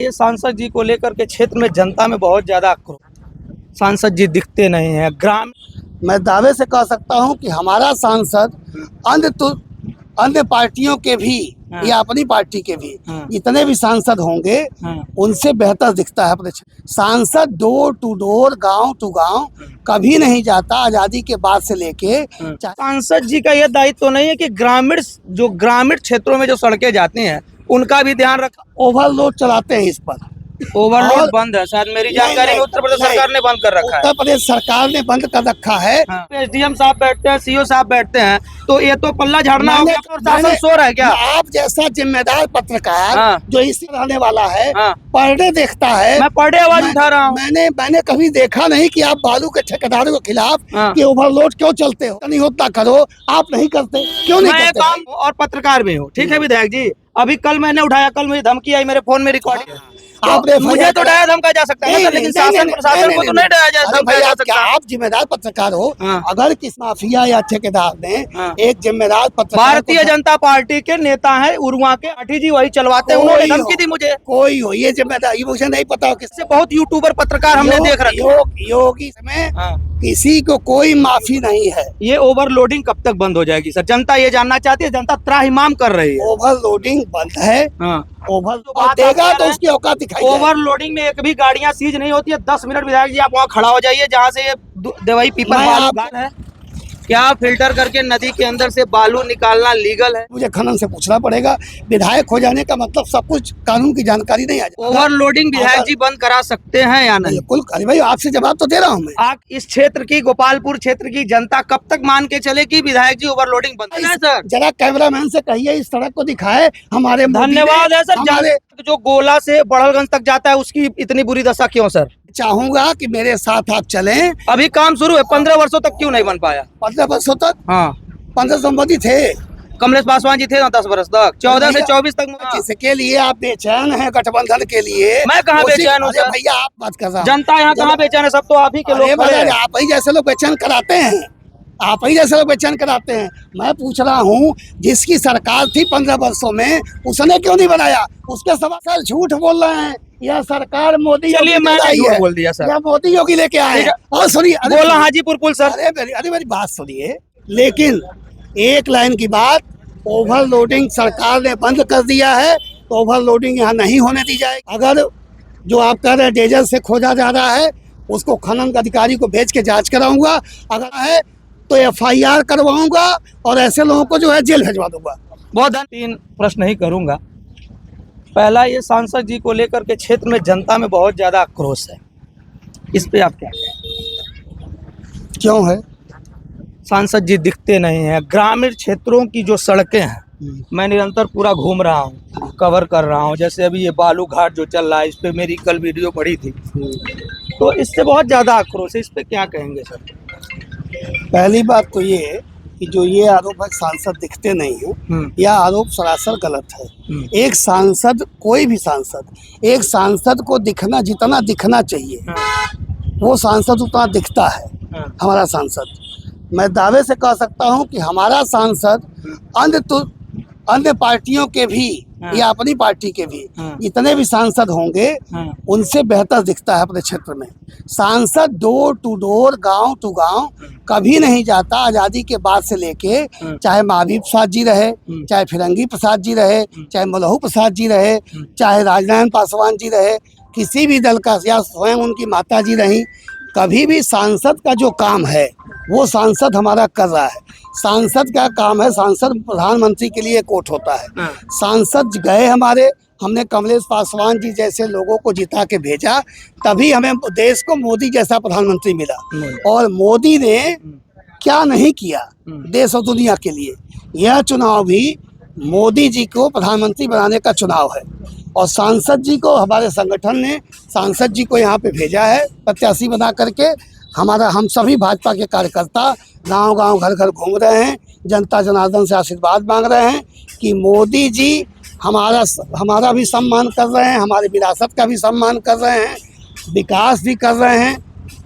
ये सांसद जी को लेकर के क्षेत्र में जनता में बहुत ज्यादा आक्रोश। सांसद जी दिखते नहीं हैं। ग्राम मैं दावे से कह सकता हूं कि हमारा सांसद अन्य पार्टियों के भी या अपनी पार्टी के भी जितने भी सांसद होंगे उनसे बेहतर दिखता है अपने सांसद डोर टू डोर गांव टू गांव कभी नहीं जाता। आजादी के बाद से लेके सांसद जी का यह दायित्व तो नहीं है कि ग्रामीण क्षेत्रों में जो सड़कें जाती हैं उनका भी ध्यान रखा। ओवरलोड चलाते हैं इस पर। ओवरलोड बंद है शायद, मेरी जानकारी में उत्तर प्रदेश सरकार ने बंद कर रखा है। उत्तर प्रदेश सरकार ने बंद कर रखा है। एसडीएम साहब बैठते हैं, सीओ साहब बैठते हैं, तो ये तो पल्ला झाड़ना हो गया। प्रशासन सो रहा है क्या? आप जैसा जिम्मेदार पत्रकार जो इससे रहने वाला है पर डे देखता है। मैं पर डे आवाज उठा रहा हूँ। मैंने कभी देखा नहीं कि आप बालू के ठेकेदारों के खिलाफ कि ओवरलोड क्यों चलते हो। नहीं होता करो, आप नहीं करते, क्यों नहीं करते? काम और पत्रकार भी हूँ, ठीक है विधायक जी। अभी कल मैंने उठाया, कल मुझे धमकी आई, मेरे फोन में रिकॉर्डिंग। आपने मुझे तो डराया धमका जा सकता है, लेकिन शासन प्रशासन को तो नहीं डराया जा सकता। आप जिम्मेदार पत्रकार हो। अगर किस माफिया या ठेकेदार ने एक जिम्मेदार पत्रकार, भारतीय जनता पार्टी के नेता है उरुआ के आठी जी वही चलवाते हैं, उन्होंने धमकी दी मुझे। कोई हो ये जिम्मेदार, मुझे नहीं पता किससे। बहुत यूट्यूबर पत्रकार हमने देख रखे। योगी में किसी को कोई माफी नहीं है। ये ओवरलोडिंग कब तक बंद हो जाएगी सर? जनता ये जानना चाहती है, जनता त्राहिमाम कर रही है। ओवरलोडिंग बंद है। ओवरलोड देगा तो उसकी औकात दिखाई। ओवरलोडिंग में एक भी गाड़ियां सीज नहीं होती है। 10 मिनट विधायक जी आप वहाँ खड़ा हो जाइए जहाँ से ये दवाई पीपल है। क्या फिल्टर करके नदी के अंदर से बालू निकालना लीगल है? मुझे खनन से पूछना पड़ेगा। विधायक हो जाने का मतलब सब कुछ कानून की जानकारी नहीं आ जाती। ओवरलोडिंग विधायक जी बंद करा सकते हैं या नहीं? बिल्कुल। अरे भाई आपसे जवाब तो दे रहा हूँ मैं। आप इस क्षेत्र की, गोपालपुर क्षेत्र की जनता कब तक मान के चले कि विधायक जी ओवरलोडिंग बंद है? सर जरा कैमरामैन से कहिए इस सड़क को दिखाए हमारे। धन्यवाद है सर। जो गोला से बड़हलगंज तक जाता है उसकी इतनी बुरी दशा क्यों सर? चाहूंगा कि मेरे साथ आप चलें। अभी काम शुरू है, 15 वर्षों तक क्यों नहीं बन पाया? 15 वर्षों तक? हाँ 15 मोदी थे, कमलेश पासवान जी थे ना 10 वर्ष तक, 14 से 24 तक। किसके लिए आप बेचैन हैं? गठबंधन के लिए। मैं कहाँ बेचैन हूँ सर? भैया आप बात कर रहा हूँ। जनता यहाँ कहाँ बेचैन है? सब तो आप ही के लोग। आप ही जैसे लोग बेचैन कराते हैं, आप ही जैसे लोग बेचैन कराते हैं। मैं पूछ रहा हूँ जिसकी सरकार थी 15 वर्षों में उसने क्यों नहीं बनाया? उसके सवाल झूठ बोल रहे हैं। यह सरकार मोदी बोल दिया सर, मोदी योगी लेके आए। और सुनिए, बोला हाजीपुर पुल सर। अरे मेरी बात सुनिए। लेकिन एक लाइन की बात, ओवरलोडिंग सरकार ने बंद कर दिया है तो ओवरलोडिंग यहाँ नहीं होने दी जाएगी। अगर जो आप कह रहे हैं डीजल से खोजा जा रहा है उसको खनन अधिकारी को भेज के जांच कराऊंगा। अगर है तो FIR करवाऊंगा और ऐसे लोगों को जो है जेल भेजवा दूंगा। बहुत 3 प्रश्न ही करूंगा। पहला, ये सांसद जी को लेकर के क्षेत्र में जनता में बहुत ज्यादा आक्रोश है, इस पे आप क्या कहें? क्यों है? सांसद जी दिखते नहीं हैं। ग्रामीण क्षेत्रों की जो सड़कें हैं मैं निरंतर पूरा घूम रहा हूँ, कवर कर रहा हूँ। जैसे अभी ये बालू घाट जो चल रहा है, इस पे मेरी कल वीडियो पड़ी थी, तो इससे बहुत ज्यादा आक्रोश है। इस पे क्या कहेंगे सर? पहली बात तो ये कि जो ये आरोप है सांसद दिखते नहीं है, यह आरोप सरासर गलत है। एक सांसद, कोई भी सांसद, एक सांसद को दिखना जितना दिखना चाहिए वो सांसद उतना दिखता है। हमारा सांसद, मैं दावे से कह सकता हूं कि हमारा सांसद अन्य पार्टियों के भी या अपनी पार्टी के भी जितने भी सांसद होंगे उनसे बेहतर दिखता है अपने क्षेत्र में। सांसद डोर टू डोर गांव टू गांव कभी नहीं जाता। आजादी के बाद से लेके, चाहे महावीर प्रसाद जी रहे, चाहे फिरंगी प्रसाद जी रहे, चाहे मलहू प्रसाद जी रहे, चाहे राजनारायण पासवान जी रहे, किसी भी दल का, या स्वयं उनकी माता जी रही, कभी भी सांसद का जो काम है वो सांसद हमारा कर रहा है। सांसद का काम है, सांसद प्रधानमंत्री के लिए कोट होता है। सांसद गए हमारे, हमने कमलेश पासवान जी जैसे लोगों को जिता के भेजा, तभी हमें देश को मोदी जैसा प्रधानमंत्री मिला। और मोदी ने क्या नहीं किया देश और दुनिया के लिए। यह चुनाव भी मोदी जी को प्रधानमंत्री बनाने का चुनाव है। और सांसद जी को, हमारे संगठन ने सांसद जी को यहाँ पे भेजा है प्रत्याशी बना करके। हम सभी भाजपा के कार्यकर्ता गांव गांव घर घर घूम रहे हैं, जनता जनार्दन से आशीर्वाद मांग रहे हैं कि मोदी जी हमारा भी सम्मान कर रहे हैं, हमारी विरासत का भी सम्मान कर रहे हैं, विकास भी कर रहे हैं।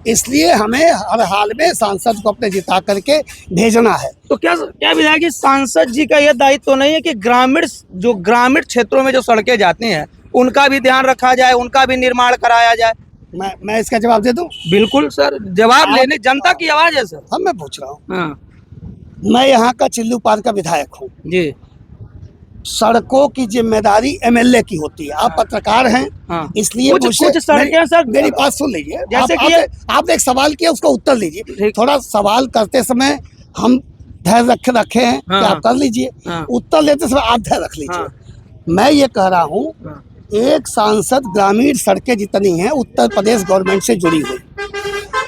इसलिए हमें हर हाल में सांसद को अपने जिता करके भेजना है। तो क्या विधायक जी, सांसद जी का यह दायित्व तो नहीं है कि ग्रामीण क्षेत्रों में जो सड़कें जाती हैं उनका भी ध्यान रखा जाए, उनका भी निर्माण कराया जाए। मैं इसका जवाब दे दूं? बिल्कुल सर, जवाब लेने, जनता की आवाज है सर। हम मैं पूछ रहा हूँ, हाँ मैं यहाँ का चिल्लू पार का विधायक हूँ। जी। सड़कों की जिम्मेदारी एमएलए की होती है। आप पत्रकार हैं, हाँ। इसलिए कुछ सड़कें सर, मेरी बात सुन लीजिए। जैसे कि आपने एक सवाल किया, उसका उत्तर लीजिए। ठीक। थोड़ा सवाल करते समय हम धैर्य रखे हैं कि हाँ। आप कर लीजिए, हाँ। उत्तर लेते समय आप धैर्य रख लीजिए। हाँ। मैं ये कह रहा हूँ, हाँ। एक सांसद ग्रामीण सड़कें जितनी हैं उत्तर प्रदेश गवर्नमेंट से जुड़ी हुई,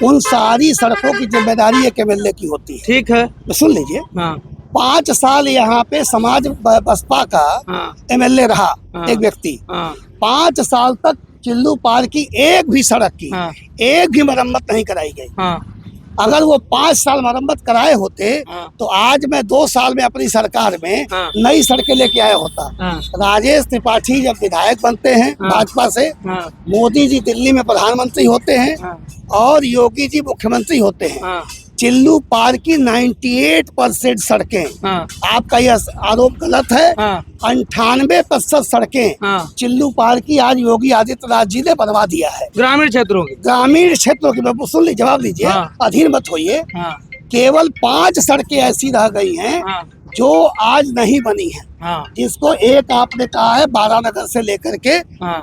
उन सारी सड़कों की जिम्मेदारी एक एमएलए की होती है। ठीक है। सुन लीजिए, हाँ। 5 साल यहाँ पे समाज बसपा का हाँ। एमएलए रहा हाँ। एक व्यक्ति। हाँ। 5 साल तक चिल्लू पार की एक भी सड़क की हाँ। एक भी मरम्मत नहीं कराई गई। हाँ। अगर वो 5 साल मरम्मत कराए होते हाँ। तो आज मैं 2 साल में अपनी सरकार में हाँ। नई सड़कें लेके आया होता। हाँ। राजेश त्रिपाठी जब विधायक बनते हैं हाँ। भाजपा से, हाँ। मोदी जी दिल्ली में प्रधानमंत्री होते हैं हाँ। और योगी जी मुख्यमंत्री होते हैं। हाँ। चिल्लू पार की 98% सड़कें, हाँ। आपका यह आरोप गलत है, हाँ। 98% सड़कें हाँ। चिल्लू पार की आज योगी आदित्यनाथ जी ने बनवा दिया है। ग्रामीण क्षेत्रों की। ग्रामीण क्षेत्रों की, मैं सुन ली, जवाब दीजिए। हाँ। अधीर मत होइए। हाँ। केवल 5 सड़कें ऐसी रह गई हैं हाँ। जो आज नहीं बनी है, हाँ। जिसको एक आपने कहा है बारानगर से लेकर के, हाँ।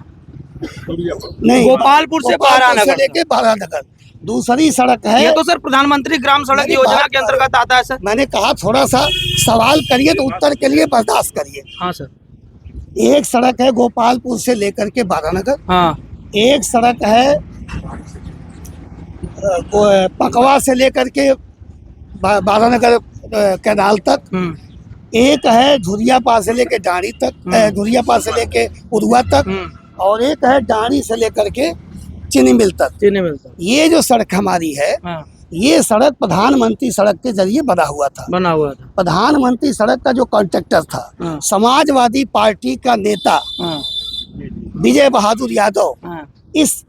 नहीं, गोपालपुर से बारानगर लेके बारानगर। दूसरी सड़क है, ये तो सर प्रधानमंत्री ग्राम सड़क मेरी योजना बात- के अंतर्गत आता है सर। मैंने कहा थोड़ा सा सवाल करिए तो उत्तर के लिए बर्दाश्त करिए। हाँ सर। एक सड़क है गोपालपुर से लेकर के बारानगर, हाँ। एक सड़क है पकवा से लेकर के बारानगर कैनाल तक, एक है धुरियापार से लेके डाणी तक, धुरियापार से लेके उरुआ तक, और एक है डाणी से लेकर के चीनी मिल तक। चीनी मिल तक। ये जो सड़क हमारी है, हाँ। ये सड़क प्रधानमंत्री सड़क के जरिए बना हुआ था। बना हुआ था। प्रधानमंत्री सड़क का जो कॉन्ट्रैक्टर था, हाँ। समाजवादी पार्टी का नेता हाँ। विजय बहादुर यादव हाँ। इस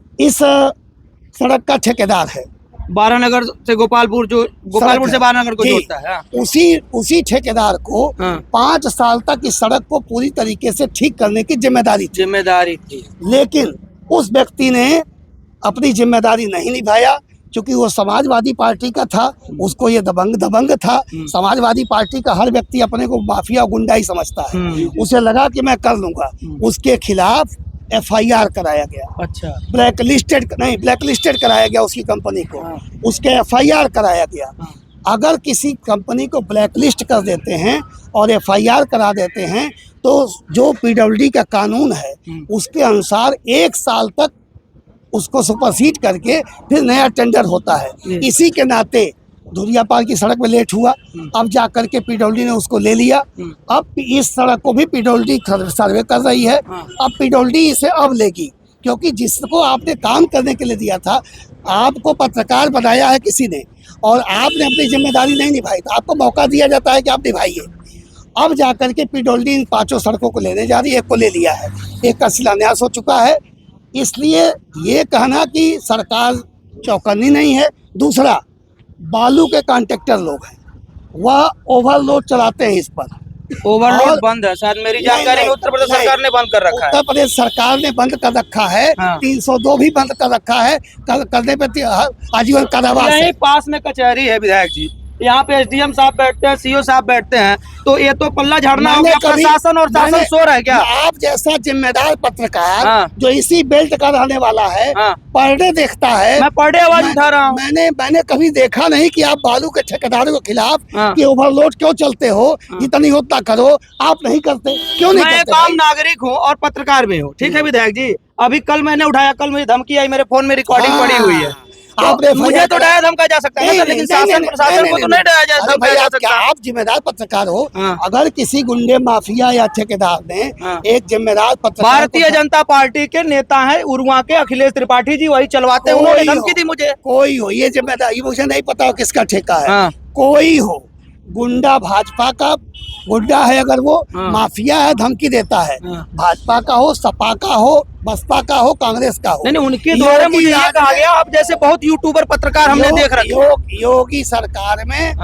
सड़क का ठेकेदार है। बारानगर से गोपालपुर, जो गोपालपुर से बारानगर को जी। जोड़ता है। हाँ। उसी ठेकेदार को हाँ। 5 साल तक इस सड़क को पूरी तरीके से ठीक करने की जिम्मेदारी थी। लेकिन उस व्यक्ति ने अपनी जिम्मेदारी नहीं निभाया, क्योंकि वो समाजवादी पार्टी का था, उसको ये दबंग था। समाजवादी पार्टी का हर व्यक्ति अपने को माफिया गुंडा ही समझता है। उसे लगा कि मैं कर लूंगा, उसके खिलाफ एफआईआर कराया गया। अच्छा। ब्लैकलिस्टेड कराया गया उसकी कंपनी को। हाँ। उसके एफआईआर कराया गया। हाँ। अगर किसी कंपनी को ब्लैकलिस्ट कर देते हैं और एफआईआर करा देते हैं तो जो पीडब्ल्यूडी का कानून है उसके अनुसार 1 साल तक उसको सुपरसीड करके फिर नया टेंडर होता है। इसी के नाते धुरियापार की सड़क में लेट हुआ, अब जा करके पीडब्ल्यूडी ने उसको ले लिया। अब इस सड़क को भी पीडब्ल्यूडी सर्वे कर रही है। अब पीडब्ल्यूडी इसे अब लेगी, क्योंकि जिसको आपने काम करने के लिए दिया था, आपको पत्रकार बनाया है किसी ने और आपने अपनी जिम्मेदारी नहीं निभाई, तो आपको मौका दिया जाता है कि आप निभाइए। अब जाकर के पीडब्ल्यूडी इन 5 सड़कों को लेने जा रही है, एक को ले लिया है, एक का शिलान्यास हो चुका है। इसलिए ये कहना कि सरकार चौकन्नी नहीं है। दूसरा, बालू के कॉन्ट्रैक्टर लोग हैं, वह ओवरलोड चलाते हैं इस पर। ओवरलोड बंद है शायद, मेरी जानकारी में उत्तर प्रदेश सरकार ने बंद कर रखा है। उत्तर प्रदेश सरकार ने बंद कर रखा है। हाँ। 302 भी बंद कर रखा है, करने पे आजीवन कारावास है। यही पास में कचहरी है विधायक जी, यहाँ पे एसडीएम साहब बैठते हैं, सीओ साहब बैठते हैं, तो ये तो पल्ला झाड़ना हो गया। प्रशासन और शासन सो रहा है क्या? आप जैसा जिम्मेदार पत्रकार, हाँ। जो इसी बेल्ट का रहने वाला है, हाँ। पर डे देखता है। मैं पर डे आवाज उठा रहा हूँ। मैंने कभी देखा नहीं कि आप बालू के ठेकेदारों के खिलाफ हाँ। कि ओवरलोड क्यों चलते हो, जितनी उतना करो। आप नहीं करते, क्यों नहीं मैं करते? एक आम नागरिक हूँ और पत्रकार भी हूँ, ठीक है विधायक जी। अभी कल मैंने उठाया, कल मुझे धमकी आई, मेरे फोन में रिकॉर्डिंग पड़ी हुई है। आपने मुझे तो डराया धमका जा सकता है, लेकिन शासन प्रशासन को तो नहीं डराया जा सकता। आप जिम्मेदार पत्रकार हो। हाँ। अगर किसी गुंडे माफिया या ठेकेदार ने एक जिम्मेदार पत्रकार, भारतीय जनता पार्टी के नेता है उरुआ के अखिलेश त्रिपाठी जी, वही चलवाते हैं, उन्होंने धमकी दी मुझे। कोई हो, ये जिम्मेदारी मुझे नहीं पता किसका ठेका है। हाँ। कोई हो, गुंडा भाजपा का गुंडा है, अगर वो माफिया है, धमकी देता है, भाजपा का हो, सपा का हो, बसपा का हो, कांग्रेस का हो। नहीं, उनके द्वारा मुझे ये कहा गया, आप जैसे बहुत यूट्यूबर पत्रकार हमने देख रखे। योगी सरकार में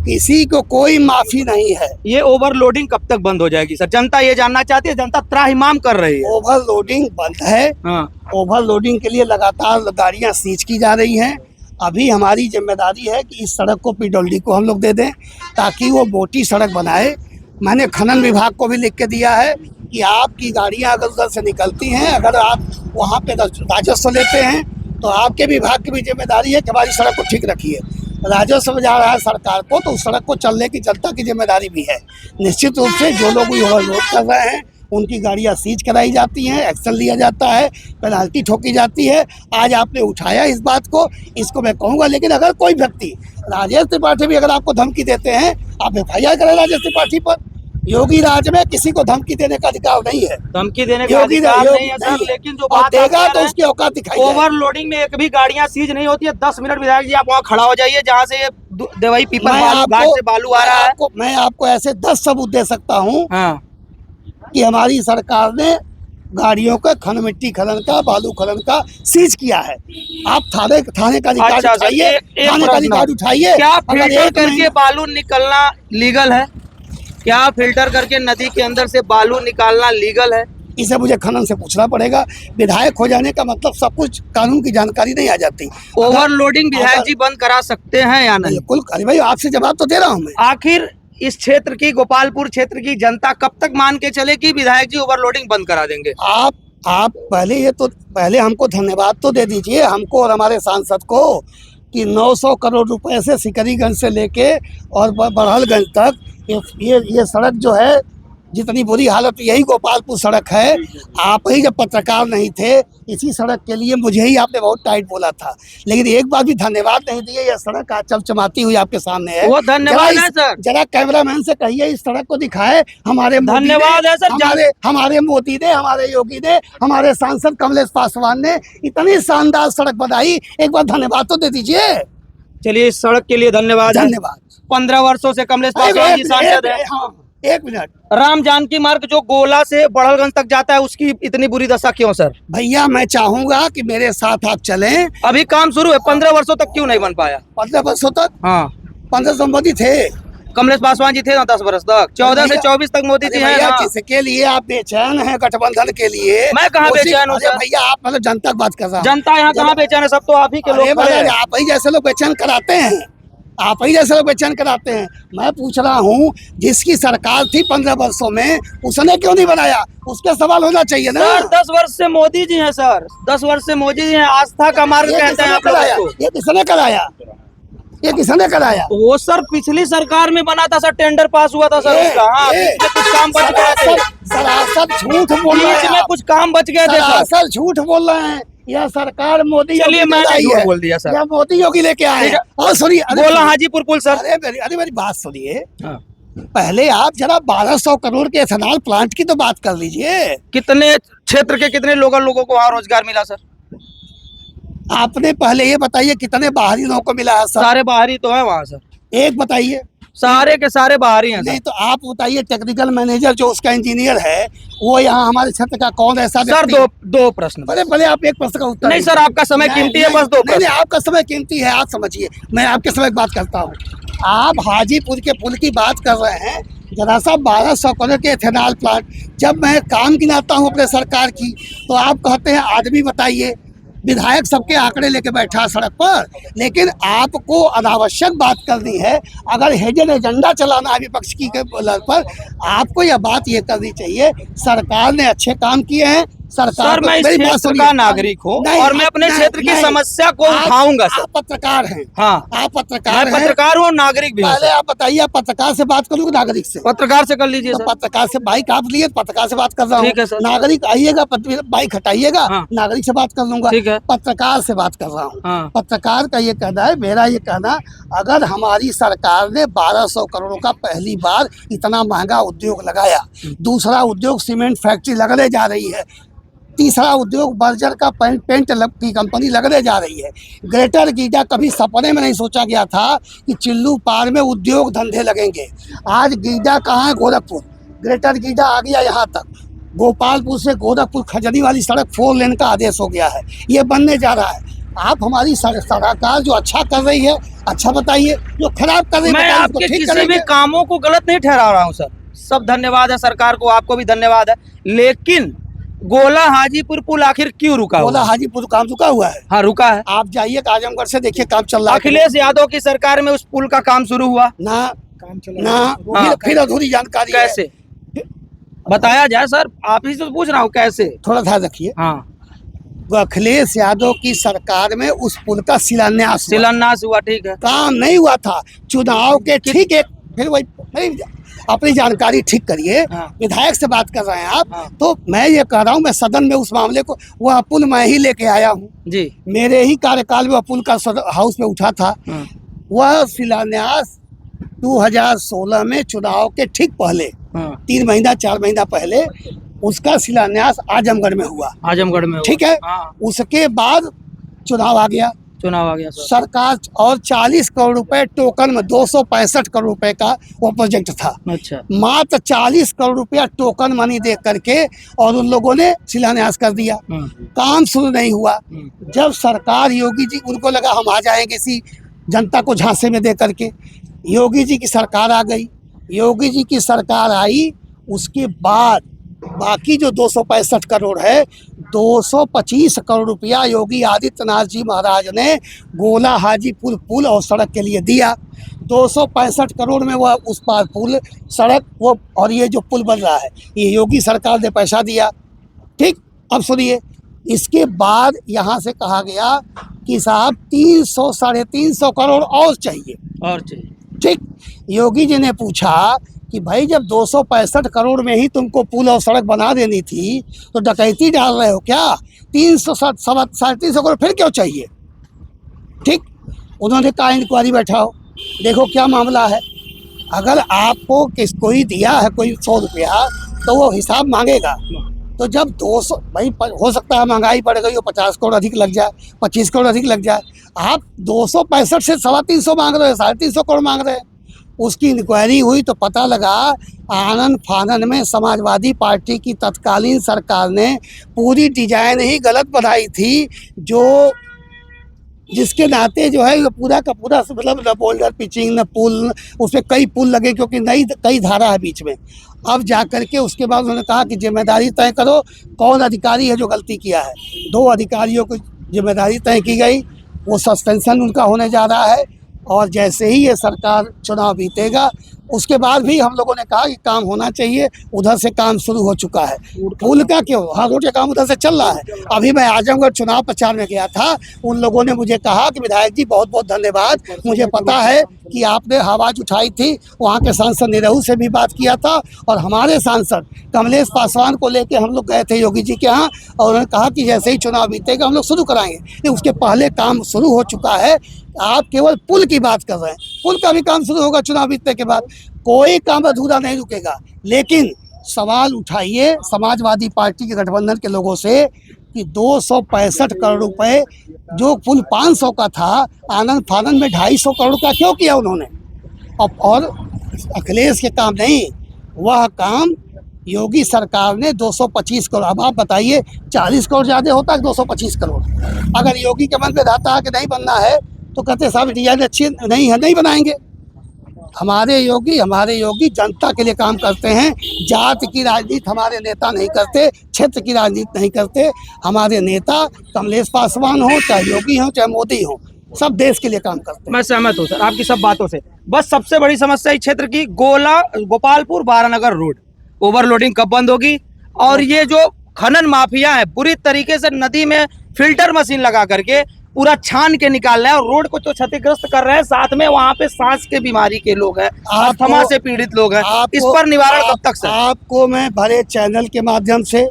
किसी को कोई माफी नहीं है। ये ओवरलोडिंग कब तक बंद हो जाएगी सर? जनता ये जानना चाहती है, जनता त्राहिमाम कर रही है। ओवरलोडिंग बंद है। हाँ। ओवरलोडिंग के लिए लगातार गाड़ियां सीज की जा रही हैं। अभी हमारी जिम्मेदारी है कि इस सड़क को पीडब्ल्यूडी को हम लोग दे दें ताकि वो मोटी सड़क बनाए। मैंने खनन विभाग को भी लिख के दिया है कि आपकी गाड़ियां अगर उधर से निकलती हैं, अगर आप वहाँ पे राजस्व लेते हैं तो आपके विभाग की भी जिम्मेदारी है कि हमारी सड़क को ठीक रखिए। राजस्व जा रहा है सरकार को तो उस सड़क को चलने की जनता की जिम्मेदारी भी है। निश्चित रूप से जो लोग ओवरलोड कर रहे हैं उनकी गाड़ियां सीज कराई जाती हैं, एक्शन लिया जाता है, पेनाल्टी ठोकी जाती है। आज आपने उठाया इस बात को, इसको मैं कहूँगा। लेकिन अगर कोई व्यक्ति, राजेश त्रिपाठी भी अगर आपको धमकी देते हैं, आप FIR करें राजेश त्रिपाठी पर। योगी राज में किसी को धमकी देने का अधिकार नहीं है। धमकी देने का अधिकार नहीं है सर, लेकिन जो बात देगा तो उसकी औकात दिखाई। ओवरलोडिंग में एक भी गाड़ियां सीज नहीं होती है। 10 मिनट विधायक जी आप वहाँ खड़ा हो जाइए जहाँ से ये देवई पीपल घाट से बालू आ रहा है। मैं आपको ऐसे 10 सबूत दे सकता हूँ कि हमारी सरकार ने गाड़ियों का खन मिट्टी खनन का, बालू खनन का सीज किया है। आप थाने का रिकॉर्ड उठाइए, थाने का रिकॉर्ड उठाइए। क्या फिल्टर करके बालू निकलना लीगल है? क्या फिल्टर करके नदी के अंदर से बालू निकालना लीगल है? इसे मुझे खनन से पूछना पड़ेगा। विधायक हो जाने का मतलब सब कुछ कानून की जानकारी नहीं आ जाती। ओवरलोडिंग विधायक जी बंद करा सकते हैं या नहीं? बिल्कुल। अरे भाई आपसे जवाब तो दे रहा हूँ मैं। आखिर इस क्षेत्र की, गोपालपुर क्षेत्र की जनता कब तक मान के चले कि विधायक जी ओवरलोडिंग बंद करा देंगे? आप पहले हमको धन्यवाद तो दे दीजिए, हमको और हमारे सांसद को, कि 900 करोड़ रुपए से सिकरीगंज से लेके और बड़हलगंज तक ये सड़क जो है, जितनी बुरी हालत, यही गोपालपुर सड़क है। आप ही जब पत्रकार नहीं थे, इसी सड़क के लिए मुझे ही आपने बहुत टाइट बोला था, लेकिन एक बार भी धन्यवाद नहीं दिए। यह सड़क आज चमचमाती हुई आपके सामने है। वो धन्यवाद है सर। जरा कैमरामैन से कहिए इस सड़क को दिखाए। हमारे धन्यवाद है सर। हमारे मोदी ने, हमारे योगी ने, हमारे सांसद कमलेश पासवान ने इतनी शानदार सड़क बनाई। एक बार धन्यवाद तो दे दीजिए। चलिए, इस सड़क के लिए धन्यवाद। 15 वर्षों से कमलेश पासवान जी सांसद है। एक मिनट। राम जानकी मार्ग जो गोला से बड़हलगंज तक जाता है, उसकी इतनी बुरी दशा क्यों सर? भैया मैं चाहूंगा कि मेरे साथ आप चलें। अभी काम शुरू है, 15 वर्षों तक क्यों नहीं बन पाया? 15 वर्षों तक? हाँ, 15 मोदी थे, कमलेश पासवान जी थे ना 10 वर्ष तक। 14 से 24 तक मोदी जी हैं। किसके लिए आप बेचैन हैं? गठबंधन के लिए? मैं कहाँ बेचैन हूँ सर? भैया आप मतलब जनता की बात कर रहा हूँ। जनता यहाँ कहाँ बेचैन है? सब तो आप ही के लोग खड़े हैं। आप ही जैसे लोग बेचैन कराते हैं, आप ही जैसे लोग बेचैन कराते हैं। मैं पूछ रहा हूँ, जिसकी सरकार थी 15 वर्षों में, उसने क्यों नहीं बनाया? उसके सवाल होना चाहिए ना सर। 10 वर्ष से मोदी जी हैं सर, 10 वर्ष से मोदी जी हैं। आस्था का मार्ग कहते हैं आप लोगों को। ये किसने कराया? ये किसने कराया? वो सर पिछली सरकार में बना था सर, टेंडर पास हुआ था सर उसका। हाँ, कुछ काम बच गए थे। सरासर झूठ बोल रहे हैं। बीच में कुछ काम बच गए थे सर। सर झूठ बोल रहे हैं। यह सरकार मोदी, चलिए मैंने झूठ बोल दिया सर। मोदी योगी लेके आए। और सुनिए, बोला हाजीपुर पुल सर। अरे मेरी बात सुनिए। पहले आप जरा 1200 करोड़ के एथेनॉल प्लांट की तो बात कर लीजिए। कितने क्षेत्र के कितने लोगों को वहाँ रोजगार मिला सर? आपने पहले ये बताइए कितने बाहरी लोगों को मिला है सर? सारे बाहरी तो है वहाँ सर। एक बताइए। सारे के सारे बाहरी हैं। नहीं तो आप बताइए, टेक्निकल मैनेजर जो उसका इंजीनियर है, वो यहाँ हमारे क्षेत्र का कौन ऐसा सर? दो प्रश्न। भले आप एक प्रश्न का उत्तर नहीं सर, आपका समय कीमती है, बस 2 प्रश्न। नहीं, आपका समय कीमती है, आप समझिए। मैं आपके समय की बात करता हूँ। आप हाजीपुर के पुल की बात कर रहे हैं, जरा सा 1200 करोड़ के एथेनॉल प्लांट। जब मैं काम गिनाता हूँ अपने सरकार की, तो आप कहते हैं आदमी बताइए। विधायक सबके आंकड़े लेके बैठा सड़क पर, लेकिन आपको अनावश्यक बात करनी है। अगर हिडन एजेंडा चलाना है विपक्ष की पर, आपको यह बात ये करनी चाहिए, सरकार ने अच्छे काम किए हैं। सर मैं इस क्षेत्र का नागरिक हूँ और मैं अपने क्षेत्र की समस्या को उठाऊंगा सर। आप पत्रकार हैं। हाँ, आप पत्रकार हैं। पत्रकार हूँ, नागरिक भी। पहले आप बताइए, आप पत्रकार से बात करूँ नागरिक से? पत्रकार से कर लीजिए। पत्रकार से बाइक आप लिए, पत्रकार से बात कर रहा हूँ। नागरिक आइएगा, बाइक हटाइएगा, नागरिक से बात कर लूंगा। पत्रकार से बात कर रहा हूँ। पत्रकार का ये कहना है, मेरा ये कहना, अगर हमारी सरकार ने 1200 करोड़ का पहली बार इतना महंगा उद्योग लगाया, दूसरा उद्योग सीमेंट फैक्ट्री लगने जा रही है, तीसरा उद्योग बर्जर का पेंट की कंपनी लगने जा रही है, ग्रेटर गीडा कभी सपने में नहीं सोचा गया था कि चिल्लू पार में उद्योग धंधे लगेंगे। आज गीडा कहाँ है? गोरखपुर। ग्रेटर गीडा आ गया यहाँ तक। गोपालपुर से गोरखपुर खजनी वाली सड़क 4 लेन का आदेश हो गया है, ये बनने जा रहा है। आप हमारी सरकार जो अच्छा कर रही है, अच्छा बताइए, जो खराब कर रहे हैं मैं बताइए, उसको आपके ठीक किसी करेंगे। भी कामों को गलत नहीं ठहरा रहा हूँ सर, सब धन्यवाद है सरकार को, आपको भी धन्यवाद है, लेकिन गोला हाजीपुर पुल आखिर क्यों रुका गोला हुआ है? हाजीपुर काम रुका हुआ है। हाँ रुका है। आप जाइए आजमगढ़ से देखिए काम चल रहा है कि अखिलेश यादव की सरकार में उस पुल का काम शुरू हुआ, नहीं। ना काम चला ना हाँ। फिर अधूरी जानकारी है। कैसे बताया जाए सर, आप ही से तो पूछ रहा हूँ कैसे। थोड़ा ध्यान रखिए, हाँ अखिलेश यादव की सरकार में उस पुल का शिलान्यास हुआ। शिलान्यास हुआ, ठीक है। काम नहीं हुआ था चुनाव के ठीक एक फिर वही नहीं, अपनी जानकारी ठीक करिए। हाँ। विधायक से बात कर रहे हैं आप, हाँ। तो मैं ये कह रहा हूँ, मैं सदन में उस मामले को, वह पुल मैं ही लेके आया हूँ, जी मेरे ही कार्यकाल में वह पुल का हाउस में उठा था। हाँ। वह शिलान्यास 2016 में चुनाव के ठीक पहले, हाँ 3 महीना 4 महीना पहले उसका शिलान्यास आजमगढ़ में हुआ। आजमगढ़ में हुआ। ठीक है, हाँ उसके बाद चुनाव आ गया, चुनाव आ गया सर। सरकार और 40 करोड़ रुपए टोकन में 265 करोड़ रुपए का वो प्रोजेक्ट था। अच्छा मात्र 40 करोड़ रुपया टोकन मनी दे करके और उन लोगों ने शिलान्यास कर दिया। हाँ, काम शुरू नहीं हुआ। जब सरकार योगी जी, उनको लगा हम आ जाएंगे इसी जनता को झांसे में दे करके, योगी जी की सरकार आ गई। योगी जी की सरकार आई, उसके बाद बाकी जो 265 करोड़ है, 225 करोड़ रुपया योगी आदित्यनाथ जी महाराज ने गोला हाजीपुर पुल और सड़क के लिए दिया। 265 करोड़ में वह उस पार पुल, सड़क, वो और ये जो पुल बन रहा है, ये योगी सरकार ने पैसा दिया। ठीक, अब सुनिए, इसके बाद यहाँ से कहा गया कि साहब 300 साढ़े 300 करोड़ और चाहिए। और चाहिए। ठीक, योगी जी ने पूछा कि भाई जब 265 करोड़ में ही तुमको पुल और सड़क बना देनी थी तो डकैती डाल रहे हो क्या? 300 करोड़ फिर क्यों चाहिए? ठीक, उन्होंने कहा इंक्वायरी बैठाओ, देखो क्या मामला है। अगर आपको कोई दिया है कोई 100 रुपया तो वो हिसाब मांगेगा। तो जब 200, भाई हो सकता है महंगाई बढ़ गई हो, 50 करोड़ अधिक लग जाए, 25 करोड़ अधिक लग जाए, आप 265 से 350 मांग रहे हैं, 350 करोड़ मांग रहे हैं। उसकी इंक्वायरी हुई तो पता लगा आनन फानन में समाजवादी पार्टी की तत्कालीन सरकार ने पूरी डिजाइन ही गलत बनाई थी, जो जिसके नाते जो है पूरा का पूरा मतलब न बोल्डर पिचिंग न पुल, उसमें कई पुल लगे क्योंकि नई कई धारा है बीच में। अब जा कर के उसके बाद उन्होंने कहा कि जिम्मेदारी तय करो, कौन अधिकारी है जो गलती किया है। 2 अधिकारियों को जिम्मेदारी तय की गई, वो सस्पेंशन उनका होने जा रहा है। और जैसे ही ये सरकार चुनाव बीतेगा, उसके बाद भी हम लोगों ने कहा कि काम होना चाहिए, उधर से काम शुरू हो चुका है। पुल का क्यों, हाँ रोड का काम उधर से चल रहा है। अभी मैं आजमगढ़ चुनाव प्रचार में गया था, उन लोगों ने मुझे कहा कि विधायक जी बहुत बहुत धन्यवाद, मुझे पता है कि आपने आवाज़ उठाई थी, वहाँ के सांसद निरहू से भी बात किया था, और हमारे सांसद कमलेश पासवान को लेके हम लोग गए थे योगी जी के यहाँ, और उन्होंने कहा कि जैसे ही चुनाव बीतेगा हम लोग शुरू कराएंगे। लेकिन उसके पहले काम शुरू हो चुका है। आप केवल पुल की बात कर रहे हैं, पुल का भी काम शुरू होगा चुनाव बीतने के बाद। कोई काम अधूरा नहीं रुकेगा। लेकिन सवाल उठाइए समाजवादी पार्टी के गठबंधन के लोगों से कि 265 करोड़ रुपए जो पुल 500 का था, आनंद फानंद में 250 करोड़ का क्यों किया उन्होंने? और अखिलेश के काम नहीं, वह काम योगी सरकार ने 225 करोड़। अब आप बताइए 40 करोड़ ज़्यादा होता है 225 करोड़? अगर योगी के मन में रहता है कि नहीं बनना है तो कहते साहब डिजाइन अच्छी नहीं है, नहीं बनाएंगे। हमारे योगी जनता के लिए काम करते हैं। जात की राजनीति हमारे नेता नहीं करते, क्षेत्र की राजनीति नहीं करते। हमारे नेता कमलेश पासवान हो, चाहे योगी हो, चाहे मोदी हो, सब देश के लिए काम करते हैं। मैं सहमत हूँ सर आपकी सब बातों से। बस सबसे बड़ी समस्या इस क्षेत्र की गोपालपुर बारानगर रोड, ओवरलोडिंग कब बंद होगी? और ये जो खनन माफिया है बुरी तरीके से नदी में फिल्टर मशीन लगा करके पूरा छान के निकाल रहे हैं, और रोड को तो क्षतिग्रस्त कर रहे हैं, साथ में वहाँ पे सांस के बीमारी के लोग हैं, अस्थमा से पीड़ित लोग हैं। इस पर निवारण कब तक सर? आपको मैं भरे चैनल के माध्यम से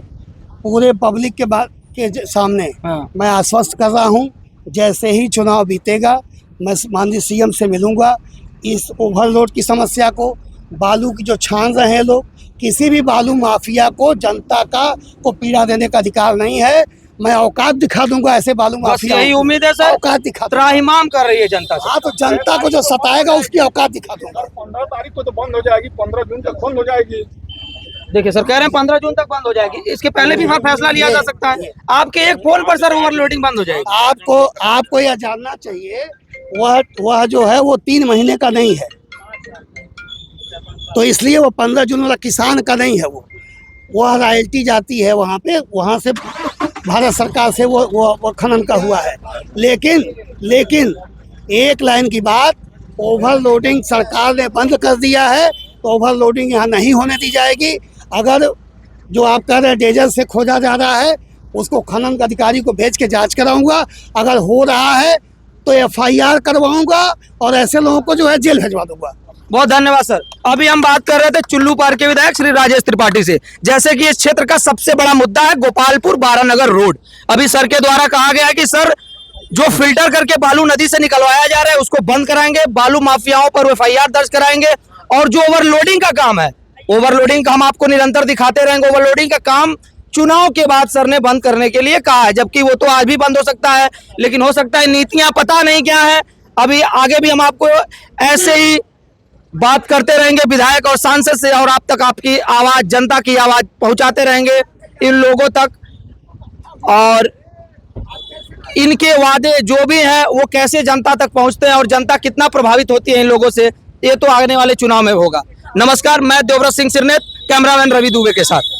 पूरे पब्लिक के सामने मैं आश्वस्त कर रहा हूँ, जैसे ही चुनाव बीतेगा मैं माननीय सीएम से मिलूंगा। इस ओवरलोड की समस्या को, बालू की जो छान रहे हैं लोग, किसी भी बालू माफिया को जनता को पीड़ा देने का अधिकार नहीं है। मैं औकात दिखा दूंगा ऐसे बालू माफिया। यही उम्मीद है सर, औकात दिखा, त्राहिमाम कर रही है जनता से। हाँ, तो जनता को जो सताएगा उसकी औकात दिखा दूंगा। 15 तारीख को तो बंद हो जाएगी, 15 जून तक बंद हो जाएगी। देखिए सर, कह रहे हैं 15 जून तक बंद हो जाएगी, इसके पहले भी फैसला लिया जा सकता है। आपके एक फोन पर सर ओवरलोडिंग बंद हो जाएगी। आपको यह जानना चाहिए वह जो है वो 3 महीने का नहीं है, तो इसलिए वो 15 जून वाला किसान का नहीं है। वह रॉयल्टी जाती है वहाँ पे, वहाँ से भारत सरकार से वो खनन का हुआ है। लेकिन एक लाइन की बात, ओवरलोडिंग सरकार ने बंद कर दिया है, तो ओवरलोडिंग यहाँ नहीं होने दी जाएगी। अगर जो आप कह रहे हैं डीजल से खोजा जा रहा है, उसको खनन अधिकारी को भेज के जांच कराऊंगा। अगर हो रहा है तो FIR करवाऊंगा और ऐसे लोगों को जो है जेल भेजवा दूंगा। बहुत धन्यवाद सर। अभी हम बात कर रहे थे चुल्लू पार के विधायक श्री राजेश त्रिपाठी से। जैसे कि इस क्षेत्र का सबसे बड़ा मुद्दा है गोपालपुर बारानगर रोड। अभी सर के द्वारा कहा गया है कि सर जो फिल्टर करके बालू नदी से निकलवाया जा रहा है उसको बंद कराएंगे, बालू माफियाओं पर FIR दर्ज कराएंगे, और जो ओवरलोडिंग का काम है, ओवरलोडिंग का हम आपको निरंतर दिखाते रहेंगे। ओवरलोडिंग का काम चुनाव के बाद सर ने बंद करने के लिए कहा है, जबकि वो तो आज भी बंद हो सकता है, लेकिन हो सकता है नीतियां पता नहीं क्या है। अभी आगे भी हम आपको ऐसे ही बात करते रहेंगे विधायक और सांसद से, और आप तक आपकी आवाज, जनता की आवाज पहुंचाते रहेंगे इन लोगों तक, और इनके वादे जो भी हैं वो कैसे जनता तक पहुंचते हैं और जनता कितना प्रभावित होती है इन लोगों से, ये तो आने वाले चुनाव में होगा। नमस्कार, मैं देवव्रत सिंह सिरनेत, कैमरामैन रवि दुबे के साथ।